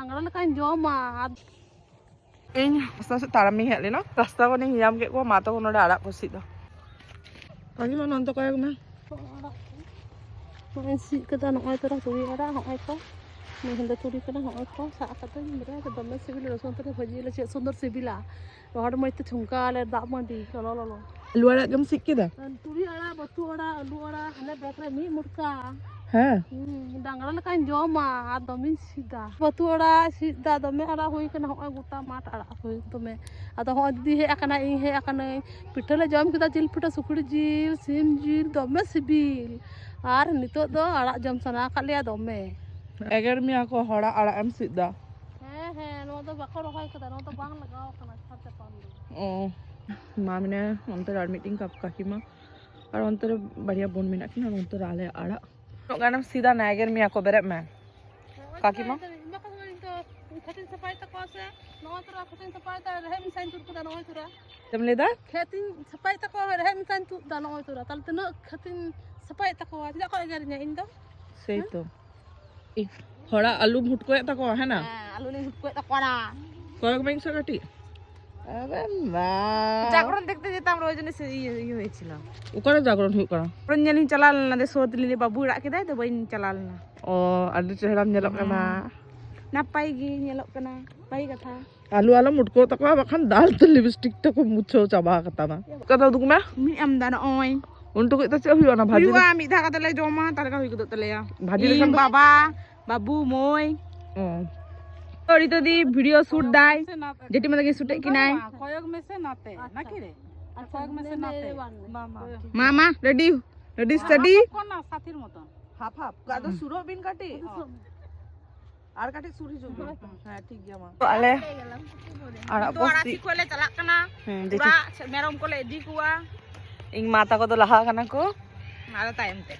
डांगरा लेकान जोमा ᱤᱧ ᱨᱟᱥᱛᱟ ᱥᱮᱫ ᱛᱟᱲᱟᱢᱤᱧ ᱦᱮᱡ ᱞᱮᱱᱟ ᱨᱟᱥᱛᱟ ᱠᱷᱚᱱᱤᱧ ᱧᱟᱢ ᱠᱮᱫ ᱠᱚᱣᱟ ᱢᱟ ᱛᱟᱠᱚ ᱱᱚᱰᱮ ᱟᱲᱟᱜ ᱠᱚ ᱥᱤᱫ ᱫᱟ ᱟᱹᱞᱤᱧ ᱢᱟ ᱱᱚᱱᱛᱮ ᱠᱚᱭᱚᱜ ᱢᱮ नॉय सी कदा नॉय तोरा तुरी आड़ा नॉय को मैं हिंदा तुरी कदा नॉय को सा कदा मेरा तो दमे सिबिल रसों तरे भजी ले चे सुंदर सिबिला रोड मई ते ठुमका ले दाब मंडी लो लो लो आलू आड़ाग गम सिक केदा तुरी आड़ा बतु आड़ा आलू आड़ा हने बेकरे मी मुड़का ᱦᱮᱸ डांगरा लेकान जोमा आ दमे सीधा बतु आड़ा सीधा दमे आड़ा हुई कना होय गोटा माट आड़ा हुई दमे आदा हो दीदी हे अकना इ हे अकना पिठा ले जम केदा जिल पिठा सुकड़ी जिल सिम जिल दमे सिबिल आर नितो दो आड़ा जम सना कालिया दमे एगर मिया को हड़ा आड़ाग एम सिद दा हे नो दो बाको रहाय कदा नो तो बांग लगाव कना छाते पान ओ मा मने onte ar meeting kap kakima ar onte बढ़िया बोन मेना किना onte आले आड़ा नो गानम सीधा नागर मिया को बेरे में काकीमा खेतिन सफाई तक से नो तोरा खेतिन सफाई त रहे मिसान तुर कदा नो तोरा तुम लेदा खेतिन सफाई तक रहे मिसान तु दा नो तोरा तल तनो खेतिन सफाई तक तिदा को एगरnya इन दो सही तो इ हड़ा आलू भुटको तक है ना आलू नि हुटको तकरा কয়েক মাইন সাকাটি আরে মা জাগরণ দেখতে যেতাম ওই জন্য ই হয়েছিল ওখানে জাগরণ হুᱭᱩᱜ ᱠᱟᱱᱟ রঞ্জনী চালাল না দে সোদ লিলি বাবু রাখ কেদাই তো বইন চালাল না ও আদি চেহারাম nyelok kana নাপাই গি nyelok kana pai katha alu alam mutko takwa bakan dal te lipstick ta ko mucho chaba kata ma kata duk ma mi am dana oy untuk kita cek huyuana bhaji huyua mi dha kata le joma tar ka huy ko tale ya bhaji lekan baba babu moy oh ori to di video shoot dai jeti mata ki shoot ki nai কয়েক মেসে নাতে নাকি রে আর কয়েক মেসে নাতে mama ready ready study কোন না সাথীর মতন হাফ হাফ কাদো সুরো বিন কাটি আর কাটি সুরি জুবি হ্যাঁ ঠিক গিয়া মা আলে আড়া Dua si ko le chalak kana দেখি ba merom ko le di kuwa ing mata ko do laha kana ko ada time te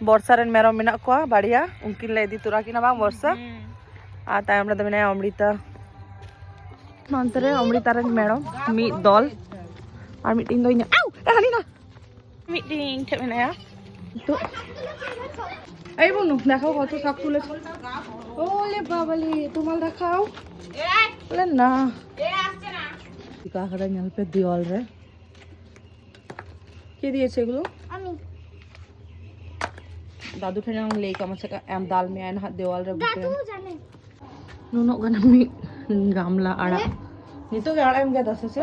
Barsha rain মেরম মেনা কো বাড়িয়া উনকিন লে দি তুরা কিনা বাং বর্ষা আর তাই আমরা তো মেনা অমৃতা মানতরে অমৃতা রেন মেরম মি দল আর মিটিং দই না আউ হানি না meeting te menaya তো এই বনু দেখাও কত শাক তুলেছ ওলে বাবালে তোমাল দেখাও বলে না কাকড়া ñal pe দেওয়াল রে কে দিয়েছে এগুলো दादू ठेना ले का मछका एम दाल में आन हाथ देवाल रे बुटे नुनो गना मी गामला आड़ा नितो के आड़ा एम गया दस से